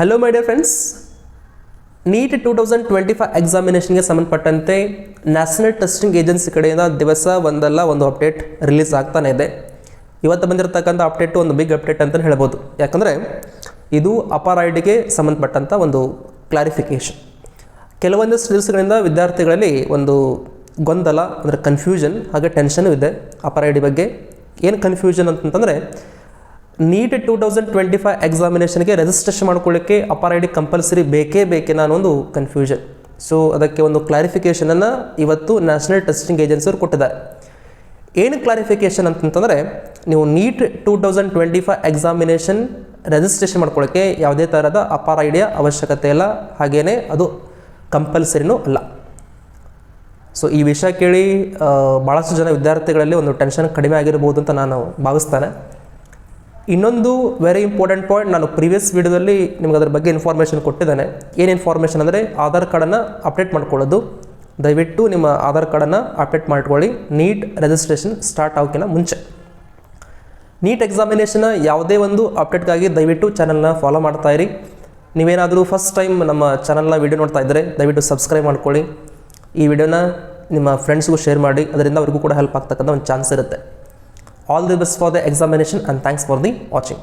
Hello my dear friends, NEET 2025 ಎಕ್ಸಾಮಿನೇಷನ್ಗೆ ಸಂಬಂಧಪಟ್ಟಂತೆ national testing agency ಕಡೆಯಿಂದ ದಿವಸ ಒಂದಲ್ಲ ಒಂದು ಅಪ್ಡೇಟ್ ರಿಲೀಸ್ ಆಗ್ತಾನೆ ಇದೆ. ಇವತ್ತು ಬಂದಿರತಕ್ಕಂಥ ಅಪ್ಡೇಟು ಒಂದು ಬಿಗ್ ಅಪ್ಡೇಟ್ ಅಂತಲೇ ಹೇಳ್ಬೋದು. ಯಾಕಂದರೆ ಇದು ಅಪರ್ ಐಡಿಗೆ ಸಂಬಂಧಪಟ್ಟಂಥ ಒಂದು ಕ್ಲಾರಿಫಿಕೇಷನ್. ಕೆಲವೊಂದಿಷ್ಟು ದಿವಸಗಳಿಂದ ವಿದ್ಯಾರ್ಥಿಗಳಲ್ಲಿ ಒಂದು ಗೊಂದಲ ಅಂದರೆ ಕನ್ಫ್ಯೂಷನ್ ಹಾಗೆ ಟೆನ್ಷನು ಇದೆ ಅಪರ್ ಐಡಿ ಬಗ್ಗೆ. ಏನು ಕನ್ಫ್ಯೂಷನ್ ಅಂತಂತಂದರೆ ನೀಟ್ 2025 ಎಕ್ಸಾಮಿನೇಷನ್ಗೆ ರಿಜಿಸ್ಟ್ರೇಷನ್ ಮಾಡ್ಕೊಳ್ಳಿಕ್ಕೆ ಅಪರ್ ಐಡಿ ಕಂಪಲ್ಸರಿ ಬೇಕೇ ಅನ್ನೋ ಒಂದು ಕನ್ಫ್ಯೂಷನ್. ಸೊ ಅದಕ್ಕೆ ಒಂದು ಕ್ಲಾರಿಫಿಕೇಷನನ್ನು ಇವತ್ತು ನ್ಯಾಷನಲ್ ಟೆಸ್ಟಿಂಗ್ ಏಜೆನ್ಸಿಯವರು ಕೊಟ್ಟಿದ್ದಾರೆ. ಏನು ಕ್ಲಾರಿಫಿಕೇಷನ್ ಅಂತಂತಂದರೆ, ನೀವು ನೀಟ್ 2025 ಎಕ್ಸಾಮಿನೇಷನ್ ರಿಜಿಸ್ಟ್ರೇಷನ್ ಮಾಡ್ಕೊಳ್ಳೋಕ್ಕೆ ಯಾವುದೇ ಥರದ ಅಪರ್ ಐಡಿಯ ಅವಶ್ಯಕತೆ ಇಲ್ಲ, ಹಾಗೆಯೇ ಅದು ಕಂಪಲ್ಸರಿನೂ ಅಲ್ಲ. ಸೊ ಈ ವಿಷಯ ಕೇಳಿ ಭಾಳಷ್ಟು ಜನ ವಿದ್ಯಾರ್ಥಿಗಳಲ್ಲಿ ಒಂದು ಟೆನ್ಷನ್ ಕಡಿಮೆ ಆಗಿರ್ಬೋದು ಅಂತ ನಾನು ಭಾವಿಸ್ತೇನೆ. ಇನ್ನೊಂದು ವೆರಿ ಇಂಪಾರ್ಟೆಂಟ್ ಪಾಯಿಂಟ್, ನಾನು ಪ್ರೀವಿಯಸ್ ವಿಡಿಯೋದಲ್ಲಿ ನಿಮ್ಗೆ ಅದರ ಬಗ್ಗೆ ಇನ್ಫಾರ್ಮೇಷನ್ ಕೊಟ್ಟಿದ್ದೇನೆ. ಏನು ಇನ್ಫಾರ್ಮೇಷನ್ ಅಂದರೆ ಆಧಾರ್ ಕಾರ್ಡನ್ನು ಅಪ್ಡೇಟ್ ಮಾಡ್ಕೊಳ್ಳೋದು. ದಯವಿಟ್ಟು ನಿಮ್ಮ ಆಧಾರ್ ಕಾರ್ಡನ್ನು ಅಪ್ಡೇಟ್ ಮಾಡ್ಕೊಳ್ಳಿ ನೀಟ್ ರಿಜಿಸ್ಟ್ರೇಷನ್ ಸ್ಟಾರ್ಟ್ ಆಗೋಕ್ಕಿಂತ ಮುಂಚೆ. ನೀಟ್ ಎಕ್ಸಾಮಿನೇಷನ್ ಯಾವುದೇ ಒಂದು ಅಪ್ಡೇಟ್ಗಾಗಿ ದಯವಿಟ್ಟು ಚಾನಲ್ನ ಫಾಲೋ ಮಾಡ್ತಾಯಿರಿ. ನೀವೇನಾದರೂ ಫಸ್ಟ್ ಟೈಮ್ ನಮ್ಮ ಚಾನಲ್ನ ವೀಡಿಯೋ ನೋಡ್ತಾ ಇದ್ದರೆ ದಯವಿಟ್ಟು ಸಬ್ಸ್ಕ್ರೈಬ್ ಮಾಡ್ಕೊಳ್ಳಿ. ಈ ವಿಡಿಯೋನ ನಿಮ್ಮ ಫ್ರೆಂಡ್ಸ್ಗೂ ಶೇರ್ ಮಾಡಿ, ಅದರಿಂದ ಅವ್ರಿಗೂ ಕೂಡ ಹೆಲ್ಪ್ ಆಗ್ತಕ್ಕಂಥ ಒಂದು ಚಾನ್ಸ್ ಇರುತ್ತೆ. All the best for the examination and thanks for the watching.